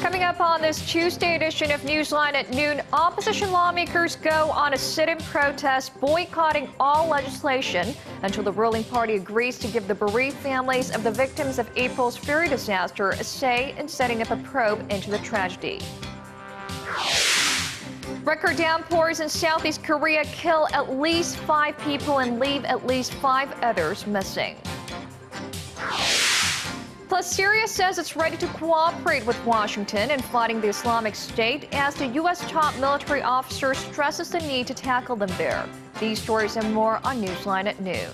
Coming up on this Tuesday edition of Newsline at Noon, opposition lawmakers go on a sit-in protest boycotting all legislation until the ruling party agrees to give the bereaved families of the victims of April's ferry disaster a say in setting up a probe into the tragedy. Record downpours in Southeast Korea kill at least 5 people and leave at least 5 others missing. Plus, Syria says it's ready to cooperate with Washington in fighting the Islamic State as the U.S. top military officer stresses the need to tackle them there. These stories and more on Newsline at Noon.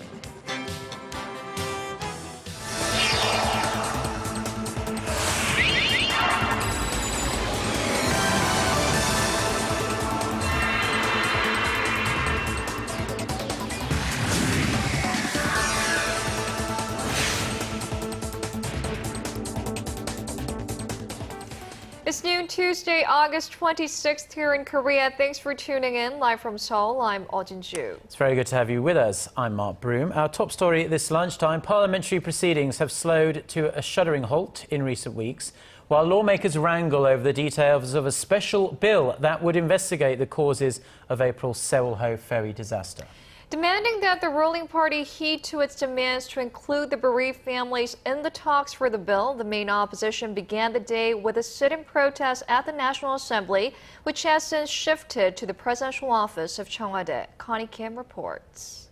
It's noon Tuesday, August 26th here in Korea. Thanks for tuning in. Live from Seoul, I'm Eoh Jin-joo. It's very good to have you with us. I'm Mark Broome. Our top story this lunchtime, parliamentary proceedings have slowed to a shuddering halt in recent weeks, while lawmakers wrangle over the details of a special bill that would investigate the causes of April's Seoul ferry disaster. Demanding that the ruling party heed to its demands to include the bereaved families in the talks for the bill, the main opposition began the day with a sit-in protest at the National Assembly, which has since shifted to the presidential office of Cheongwade. Connie Kim reports.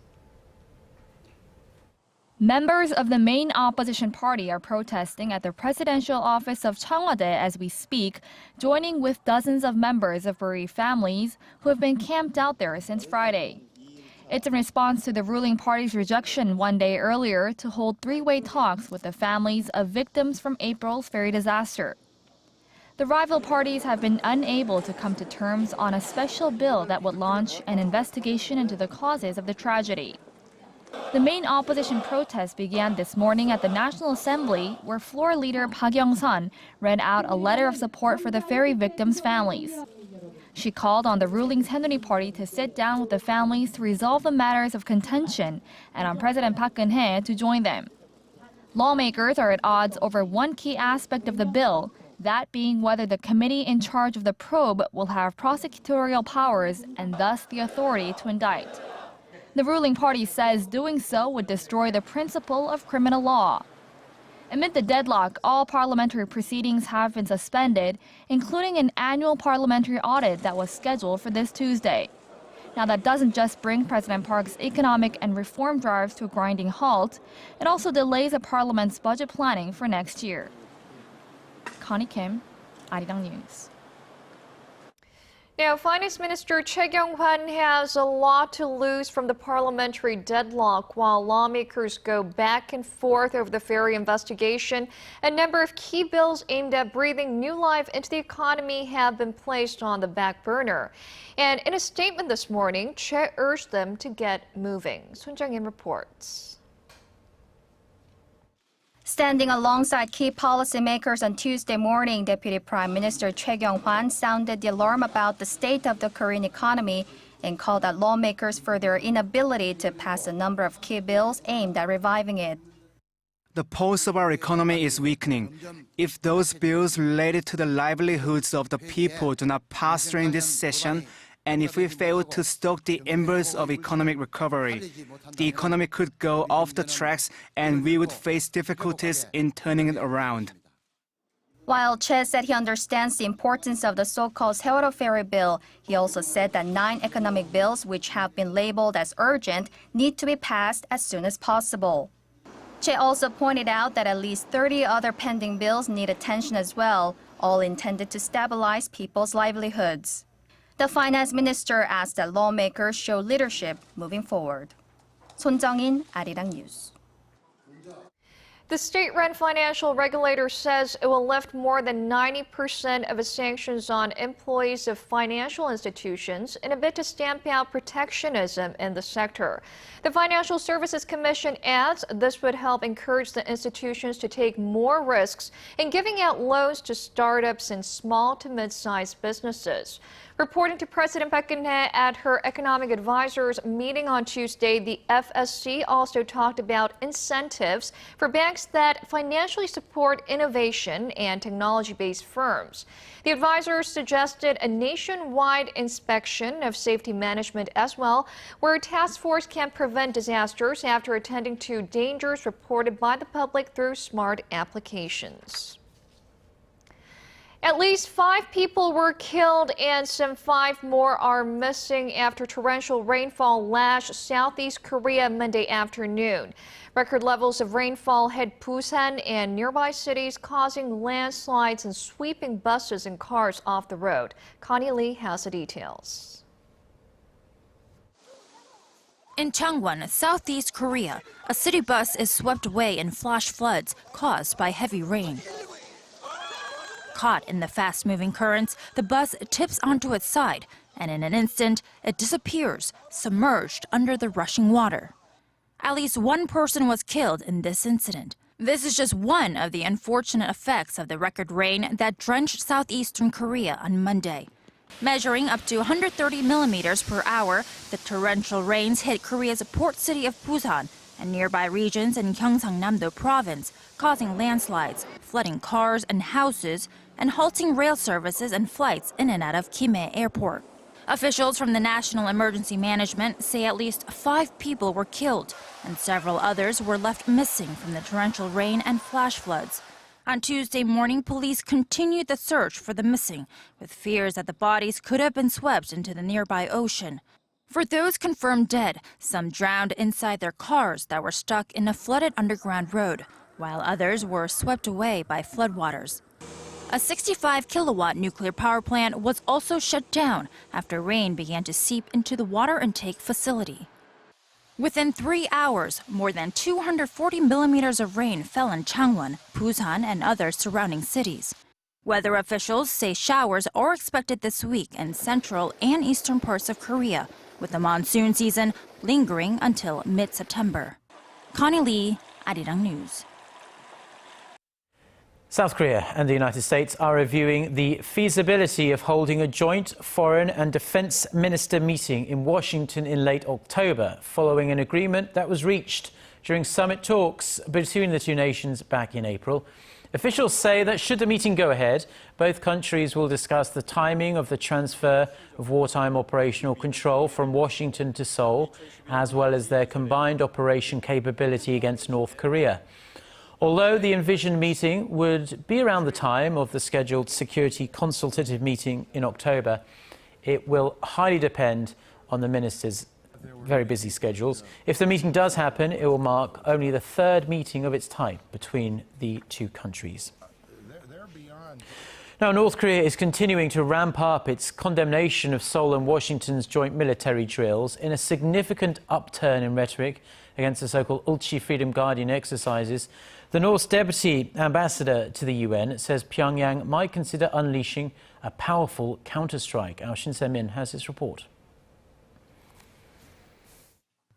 Members of the main opposition party are protesting at the presidential office of Cheongwade as we speak, joining with dozens of members of bereaved families who have been camped out there since Friday. It's in response to the ruling party's rejection one day earlier to hold three-way talks with the families of victims from April's ferry disaster. The rival parties have been unable to come to terms on a special bill that would launch an investigation into the causes of the tragedy. The main opposition protest began this morning at the National Assembly, where Floor Leader Park Young-sun read out a letter of support for the ferry victims' families. She called on the ruling Saenuri party to sit down with the families to resolve the matters of contention and on President Park Geun-hye to join them. Lawmakers are at odds over one key aspect of the bill, that being whether the committee in charge of the probe will have prosecutorial powers and thus the authority to indict. The ruling party says doing so would destroy the principle of criminal law. Amid the deadlock, all parliamentary proceedings have been suspended, including an annual parliamentary audit that was scheduled for this Tuesday. Now, that doesn't just bring President Park's economic and reform drives to a grinding halt, it also delays the parliament's budget planning for next year. Connie Kim, Arirang News. Now, Finance Minister Choi Kyung-hwan has a lot to lose from the parliamentary deadlock while lawmakers go back and forth over the ferry investigation. A number of key bills aimed at breathing new life into the economy have been placed on the back burner. And in a statement this morning, Choi urged them to get moving. Sun Jung-in reports. Standing alongside key policymakers on Tuesday morning, Deputy Prime Minister Choi Kyung-hwan sounded the alarm about the state of the Korean economy and called out lawmakers for their inability to pass a number of key bills aimed at reviving it. The pulse of our economy is weakening. If those bills related to the livelihoods of the people do not pass during this session, and if we fail to stoke the embers of economic recovery, the economy could go off the tracks and we would face difficulties in turning it around. While Choi said he understands the importance of the so-called Seoul ferry bill, he also said that 9 economic bills which have been labeled as urgent need to be passed as soon as possible. Choi also pointed out that at least 30 other pending bills need attention as well, all intended to stabilize people's livelihoods. The finance minister asked that lawmakers show leadership moving forward. Sun Jung-in, Arirang News. The state-run financial regulator says it will lift more than 90% of its sanctions on employees of financial institutions in a bid to stamp out protectionism in the sector. The Financial Services Commission adds this would help encourage the institutions to take more risks in giving out loans to startups and small to mid-sized businesses. Reporting to President Park Geun-hye at her economic advisors meeting on Tuesday, the FSC also talked about incentives for banks banks that financially support innovation and technology-based firms. The advisors suggested a nationwide inspection of safety management as well, where a task force can prevent disasters after attending to dangers reported by the public through smart applications. At least 5 people were killed and some 5 more are missing after torrential rainfall lashed Southeast Korea Monday afternoon. Record levels of rainfall hit Busan and nearby cities, causing landslides and sweeping buses and cars off the road. Connie Lee has the details. In Changwon, Southeast Korea, a city bus is swept away in flash floods caused by heavy rain. Caught in the fast-moving currents, the bus tips onto its side, and in an instant, it disappears, submerged under the rushing water. At least 1 person was killed in this incident. This is just one of the unfortunate effects of the record rain that drenched southeastern Korea on Monday. Measuring up to 130 millimeters per hour, the torrential rains hit Korea's port city of Busan and nearby regions in Gyeongsang-namdo province, causing landslides, flooding cars and houses, and halting rail services and flights in and out of Kimhae Airport. Officials from the National Emergency Management say at least 5 people were killed, and several others were left missing from the torrential rain and flash floods. On Tuesday morning, police continued the search for the missing, with fears that the bodies could have been swept into the nearby ocean. For those confirmed dead, some drowned inside their cars that were stuck in a flooded underground road, while others were swept away by floodwaters. A 65-kilowatt nuclear power plant was also shut down after rain began to seep into the water intake facility. Within 3 hours, more than 240 millimeters of rain fell in Changwon, Busan, and other surrounding cities. Weather officials say showers are expected this week in central and eastern parts of Korea, with the monsoon season lingering until mid-September. Connie Lee, Arirang News. South Korea and the United States are reviewing the feasibility of holding a joint foreign and defense minister meeting in Washington in late October, following an agreement that was reached during summit talks between the two nations back in April. Officials say that should the meeting go ahead, both countries will discuss the timing of the transfer of wartime operational control from Washington to Seoul, as well as their combined operation capability against North Korea. Although the envisioned meeting would be around the time of the scheduled security consultative meeting in October, it will highly depend on the ministers' very busy schedules. If the meeting does happen, it will mark only the 3rd meeting of its type between the two countries. Now, North Korea is continuing to ramp up its condemnation of Seoul and Washington's joint military drills in a significant upturn in rhetoric against the so-called Ulchi Freedom Guardian exercises. The North's deputy ambassador to the UN says Pyongyang might consider unleashing a powerful counterstrike. Our Shin Se-min has this report.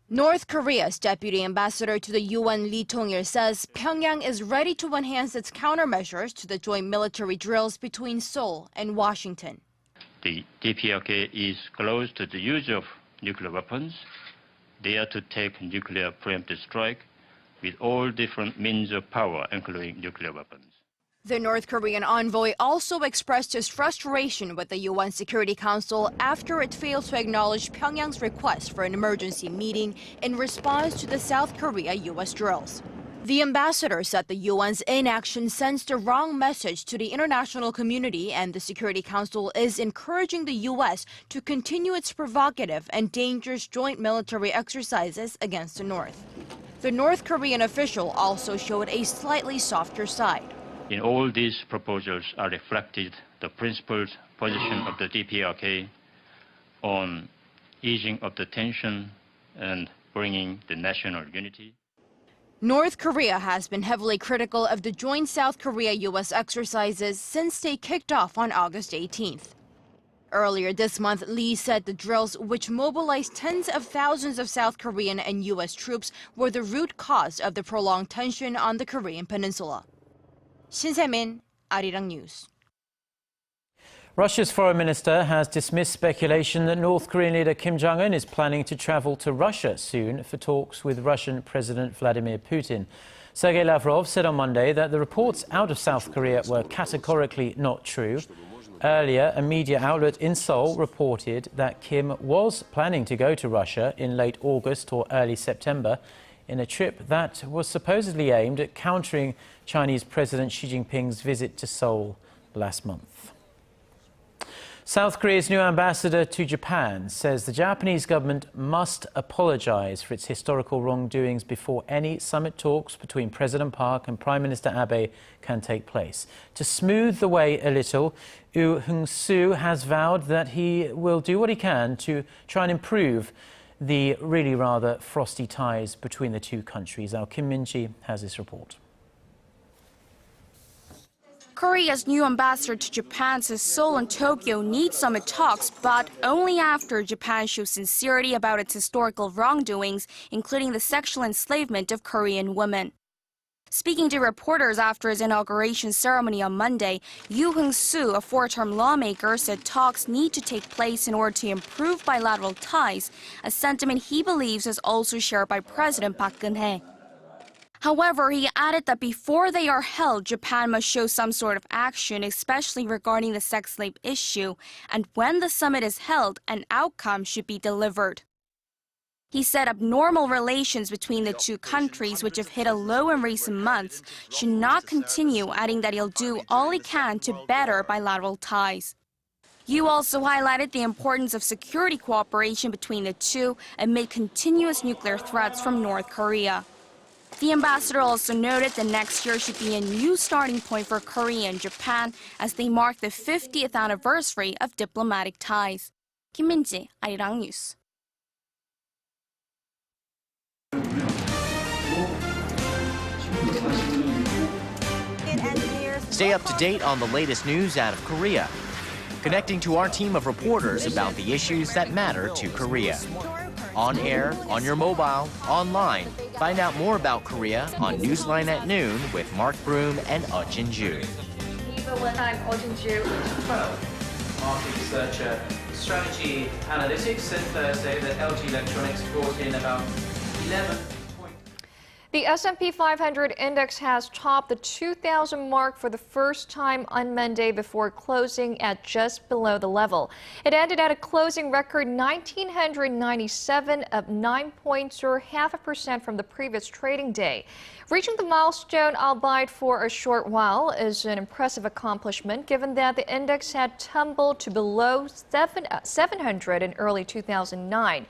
North Korea's deputy ambassador to the UN, Lee Tong-il, says Pyongyang is ready to enhance its countermeasures to the joint military drills between Seoul and Washington. The DPRK is close to the use of nuclear weapons. They are to take nuclear preemptive strike with all different means of power, including nuclear weapons. The North Korean envoy also expressed his frustration with the UN Security Council after it failed to acknowledge Pyongyang's request for an emergency meeting in response to the South Korea-US drills. The ambassador said the UN's inaction sends the wrong message to the international community, and the Security Council is encouraging the US to continue its provocative and dangerous joint military exercises against the North. The North Korean official also showed a slightly softer side. In all these proposals are reflected the principled position of the DPRK on easing of the tension and bringing the national unity. North Korea has been heavily critical of the joint South Korea-US exercises since they kicked off on August 18th. Earlier this month, Lee said the drills, which mobilized tens of thousands of South Korean and US troops, were the root cause of the prolonged tension on the Korean peninsula. Shin Se-min, Arirang News. Russia's foreign minister has dismissed speculation that North Korean leader Kim Jong-un is planning to travel to Russia soon for talks with Russian President Vladimir Putin. Sergei Lavrov said on Monday that the reports out of South Korea were categorically not true. Earlier, a media outlet in Seoul reported that Kim was planning to go to Russia in late August or early September in a trip that was supposedly aimed at countering Chinese President Xi Jinping's visit to Seoul last month. South Korea's new ambassador to Japan says the Japanese government must apologize for its historical wrongdoings before any summit talks between President Park and Prime Minister Abe can take place. To smooth the way a little, Eoh Jin-joo has vowed that he will do what he can to try and improve the really rather frosty ties between the two countries. Our Kim Min-ji has this report. Korea's new ambassador to Japan says Seoul and Tokyo need summit talks, but only after Japan shows sincerity about its historical wrongdoings, including the sexual enslavement of Korean women. Speaking to reporters after his inauguration ceremony on Monday, Eoh Jin-joo, a four-term lawmaker, said talks need to take place in order to improve bilateral ties, a sentiment he believes is also shared by President Park Geun-hye. However, he added that before they are held, Japan must show some sort of action, especially regarding the sex slave issue, and when the summit is held, an outcome should be delivered. He said abnormal relations between the two countries, which have hit a low in recent months, should not continue, adding that he'll do all he can to better bilateral ties. Eoh also highlighted the importance of security cooperation between the two amid continuous nuclear threats from North Korea. The ambassador also noted that next year should be a new starting point for Korea and Japan as they mark the 50th anniversary of diplomatic ties. Kim Min-ji, Arirang News. Stay up to date on the latest news out of Korea, connecting to our team of reporters about the issues that matter to Korea. On air, on your mobile, online. Find out more about Korea on Newsline at Noon with Mark Broome and Eoh Jin-joo. I'm Eoh Jin-joo. Market researcher, strategy analytics, said Thursday that LG Electronics brought in about 11. The S&P 500 index has topped the 2,000 mark for the first time on Monday before closing at just below the level. It ended at a closing record 1,997, up 9 points or 0.5% from the previous trading day. Reaching the milestone, albeit for a short while, is an impressive accomplishment given that the index had tumbled to below 700 in early 2009.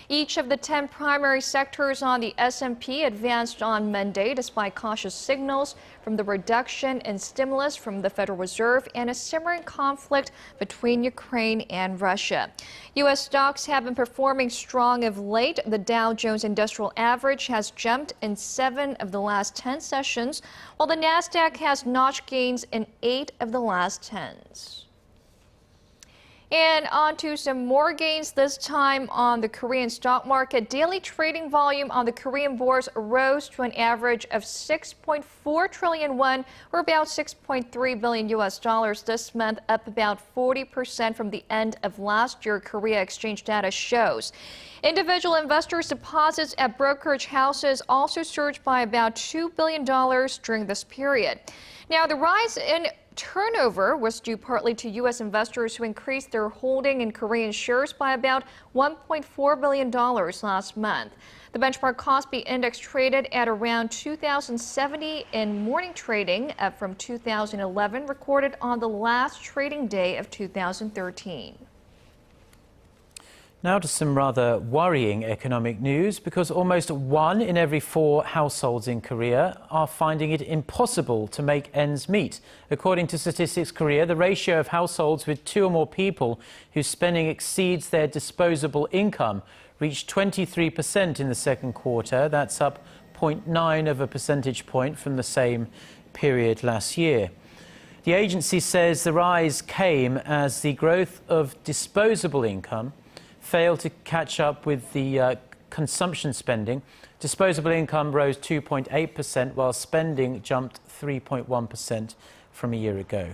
Each of the 10 primary sectors on the S&P advanced on Monday despite cautious signals from the reduction in stimulus from the Federal Reserve and a simmering conflict between Ukraine and Russia. U.S. stocks have been performing strong of late. The Dow Jones Industrial Average has jumped in 7 of the last 10 sessions, while the Nasdaq has notched gains in 8 of the last 10s. And on to some more gains, this time on the Korean stock market. Daily trading volume on the Korean bourse rose to an average of 6.4 trillion won, or about $6.3 billion this month, up about 40% from the end of last year, Korea exchange data shows. Individual investors' deposits at brokerage houses also surged by about $2 billion during this period. Now, the rise in turnover was due partly to U.S. investors who increased their holding in Korean shares by about $1.4 billion last month. The benchmark Kospi index traded at around 2,070 in morning trading, up from 2,011 recorded on the last trading day of 2013. Now to some rather worrying economic news, because almost 1 in every 4 households in Korea are finding it impossible to make ends meet. According to Statistics Korea, the ratio of households with 2 or more people whose spending exceeds their disposable income reached 23% in the second quarter. That's up 0.9 of a percentage point from the same period last year. The agency says the rise came as the growth of disposable income failed to catch up with the consumption spending. Disposable income rose 2.8%, while spending jumped 3.1% from a year ago.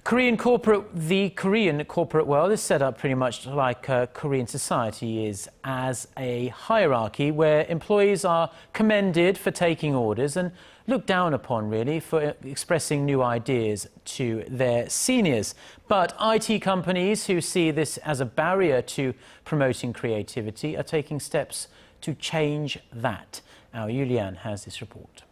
The Korean corporate world is set up pretty much like Korean society is, as a hierarchy where employees are commended for taking orders and looked down upon, really, for expressing new ideas to their seniors. But IT companies who see this as a barrier to promoting creativity are taking steps to change that. Our Yulian has this report.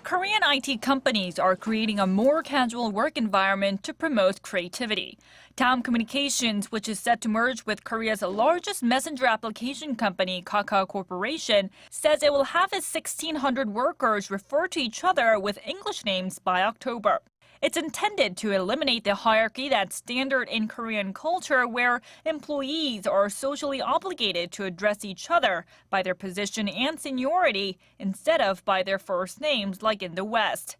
Korean IT companies are creating a more casual work environment to promote creativity. Daum Communications, which is set to merge with Korea's largest messenger application company, Kakao Corporation, says it will have its 1,600 workers refer to each other with English names by October. It's intended to eliminate the hierarchy that's standard in Korean culture, where employees are socially obligated to address each other by their position and seniority instead of by their first names like in the West.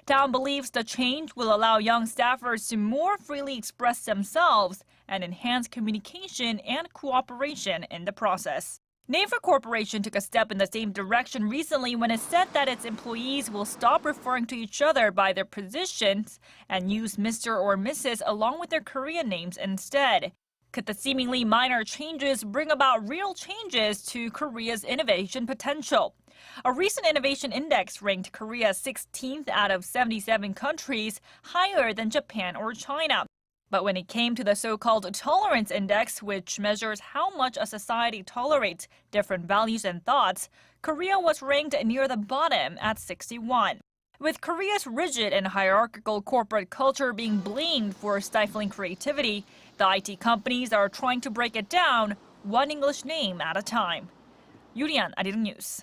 Daum believes the change will allow young staffers to more freely express themselves and enhance communication and cooperation in the process. Naver Corporation took a step in the same direction recently when it said that its employees will stop referring to each other by their positions and use Mr. or Mrs. along with their Korean names instead. Could the seemingly minor changes bring about real changes to Korea's innovation potential? A recent innovation index ranked Korea 16th out of 77 countries, higher than Japan or China. But when it came to the so-called tolerance index, which measures how much a society tolerates different values and thoughts, Korea was ranked near the bottom at 61. With Korea's rigid and hierarchical corporate culture being blamed for stifling creativity, the IT companies are trying to break it down one English name at a time. Yurian, Arirang News.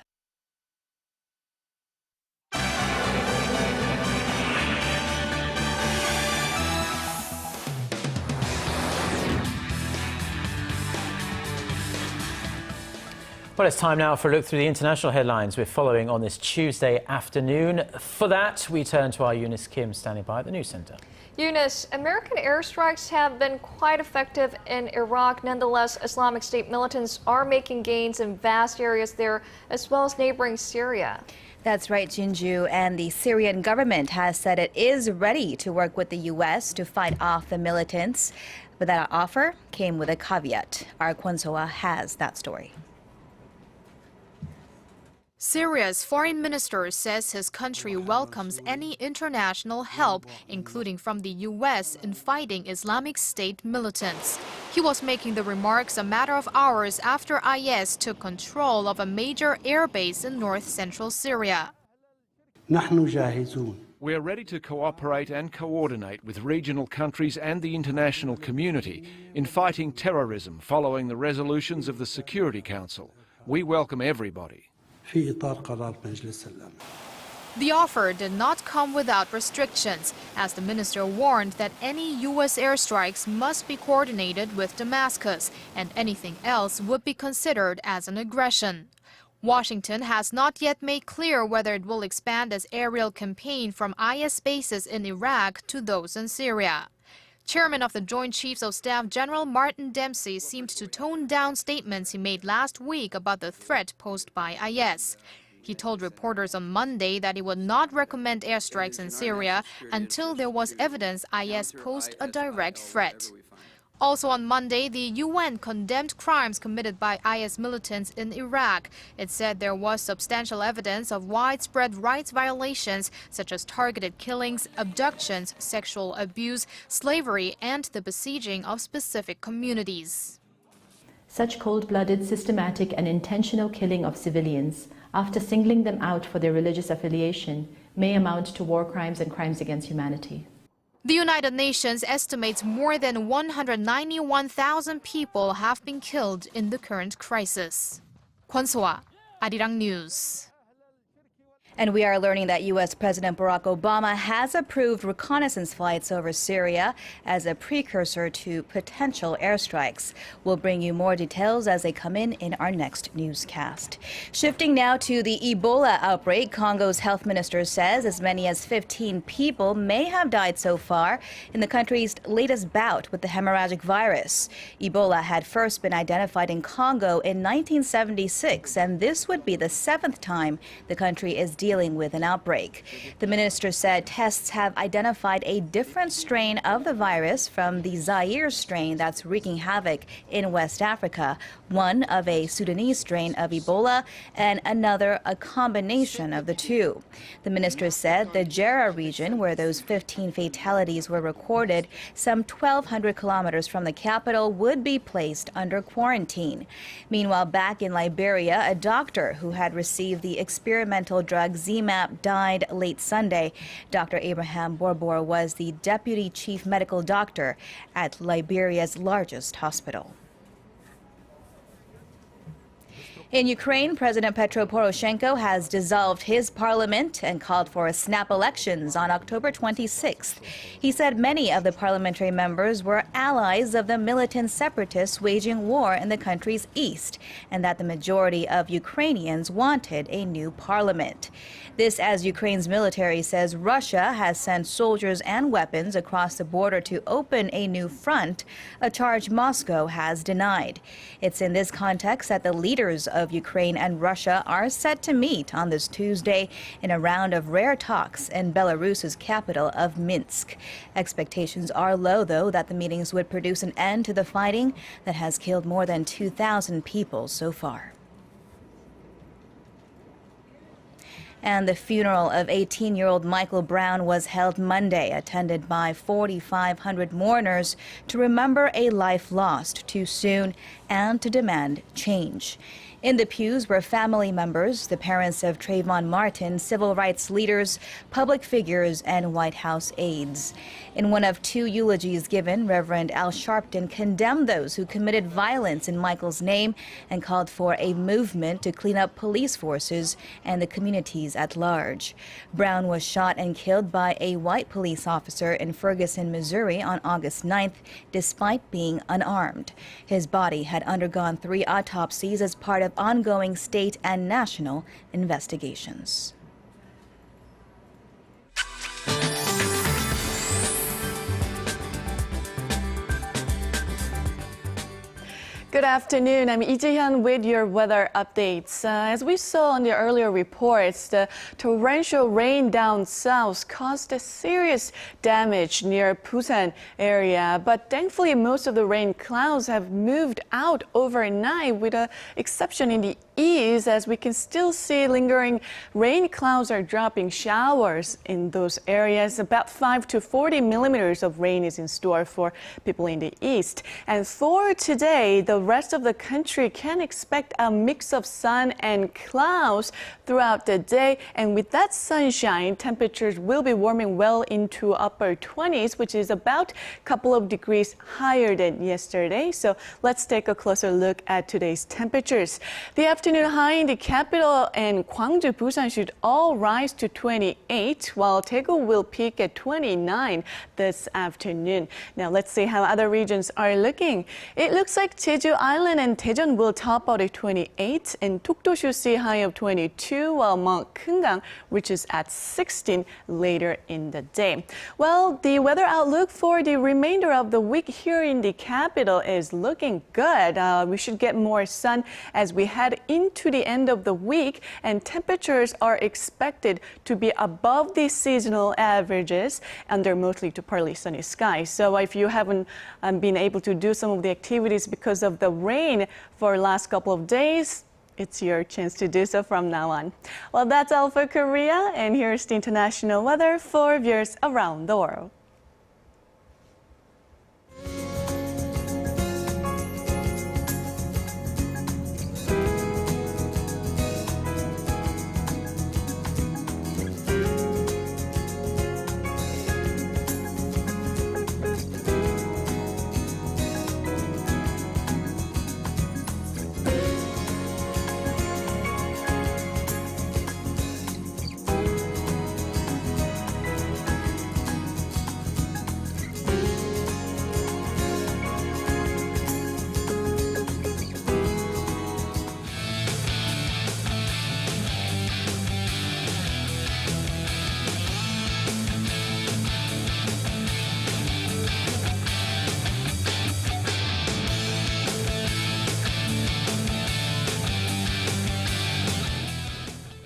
Well, it's time now for a look through the international headlines we're following on this Tuesday afternoon. For that, we turn to our Eunice Kim standing by at the News Center. Eunice, American airstrikes have been quite effective in Iraq. Nonetheless, Islamic State militants are making gains in vast areas there, as well as neighboring Syria. That's right, Jin-joo, and the Syrian government has said it is ready to work with the U.S. to fight off the militants. But that offer came with a caveat. Our Kwon-soa has that story. Syria's foreign minister says his country welcomes any international help, including from the U.S., in fighting Islamic State militants. He was making the remarks a matter of hours after IS took control of a major airbase in north-central Syria. We are ready to cooperate and coordinate with regional countries and the international community in fighting terrorism following the resolutions of the Security Council. We welcome everybody. The offer did not come without restrictions, as the minister warned that any U.S. airstrikes must be coordinated with Damascus, and anything else would be considered as an aggression. Washington has not yet made clear whether it will expand its aerial campaign from IS bases in Iraq to those in Syria. Chairman of the Joint Chiefs of Staff General Martin Dempsey seemed to tone down statements he made last week about the threat posed by IS. He told reporters on Monday that he would not recommend airstrikes in Syria until there was evidence IS posed a direct threat. Also on Monday, the UN condemned crimes committed by IS militants in Iraq. It said there was substantial evidence of widespread rights violations, such as targeted killings, abductions, sexual abuse, slavery, and the besieging of specific communities. Such cold-blooded, systematic, and intentional killing of civilians, after singling them out for their religious affiliation, may amount to war crimes and crimes against humanity. The United Nations estimates more than 191,000 people have been killed in the current crisis. Kwon-soa, Arirang News. And we are learning that U.S. President Barack Obama has approved reconnaissance flights over Syria as a precursor to potential airstrikes. We'll bring you more details as they come in our next newscast. Shifting now to the Ebola outbreak, Congo's health minister says as many as 15 people may have died so far in the country's latest bout with the hemorrhagic virus. Ebola had first been identified in Congo in 1976, and this would be the 7th time the country is dealing with an outbreak. The minister said tests have identified a different strain of the virus from the Zaire strain that's wreaking havoc in West Africa, one of a Sudanese strain of Ebola and another a combination of the two. The minister said the Jera region, where those 15 fatalities were recorded, some 1,200 kilometers from the capital, would be placed under quarantine. Meanwhile, back in Liberia, a doctor who had received the experimental drug ZMapp died late Sunday. Dr. Abraham Borbor was the deputy chief medical doctor at Liberia's largest hospital. In Ukraine, President Petro Poroshenko has dissolved his parliament and called for snap elections on October 26th. He said many of the parliamentary members were allies of the militant separatists waging war in the country's east, and that the majority of Ukrainians wanted a new parliament. This as Ukraine's military says Russia has sent soldiers and weapons across the border to open a new front, a charge Moscow has denied. It's in this context that the leaders of Ukraine and Russia are set to meet on this Tuesday in a round of rare talks in Belarus's capital of Minsk. Expectations are low, though, that the meetings would produce an end to the fighting that has killed more than 2,000 people so far. And the funeral of 18-year-old Michael Brown was held Monday, attended by 4,500 mourners to remember a life lost too soon and to demand change. In the pews were family members, the parents of Trayvon Martin, civil rights leaders, public figures, and White House aides. In one of two eulogies given, Reverend Al Sharpton condemned those who committed violence in Michael's name and called for a movement to clean up police forces and the communities at large. Brown was shot and killed by a white police officer in Ferguson, Missouri on August 9th, despite being unarmed. His body had undergone 3 autopsies as part of ongoing state and national investigations. Good afternoon. I'm Lee Ji-hyun with your weather updates. As we saw in the earlier reports, the torrential rain down south caused serious damage near Busan area. But thankfully, most of the rain clouds have moved out overnight, with an exception in the east, as we can still see lingering rain clouds are dropping showers in those areas. About 5 to 40 millimeters of rain is in store for people in the east. And for today, the rest of the country can expect a mix of sun and clouds throughout the day. And with that sunshine, temperatures will be warming well into upper 20s, which is about a couple of degrees higher than yesterday. So let's take a closer look at today's temperatures. The afternoon high in the capital and Gwangju, Busan should all rise to 28, while Daegu will peak at 29 this afternoon. Now let's see how other regions are looking. It looks like Jeju Island and Daejeon will top out at 28, and Dokdo should see a high of 22, while Mount Keungang reaches at 16 later in the day. Well, the weather outlook for the remainder of the week here in the capital is looking good. We should get more sun as we head into the end of the week, and temperatures are expected to be above the seasonal averages under mostly to partly sunny skies. So if you haven't been able to do some of the activities because of the rain for the last couple of days, it's your chance to do so from now on. Well, that's all for Korea, and here's the international weather for viewers around the world.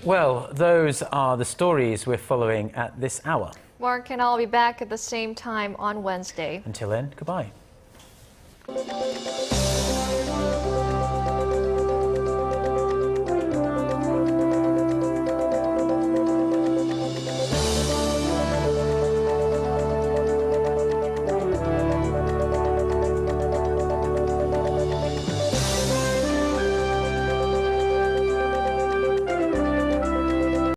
Well, those are the stories we're following at this hour. Mark and I'll be back at the same time on Wednesday. Until then, goodbye.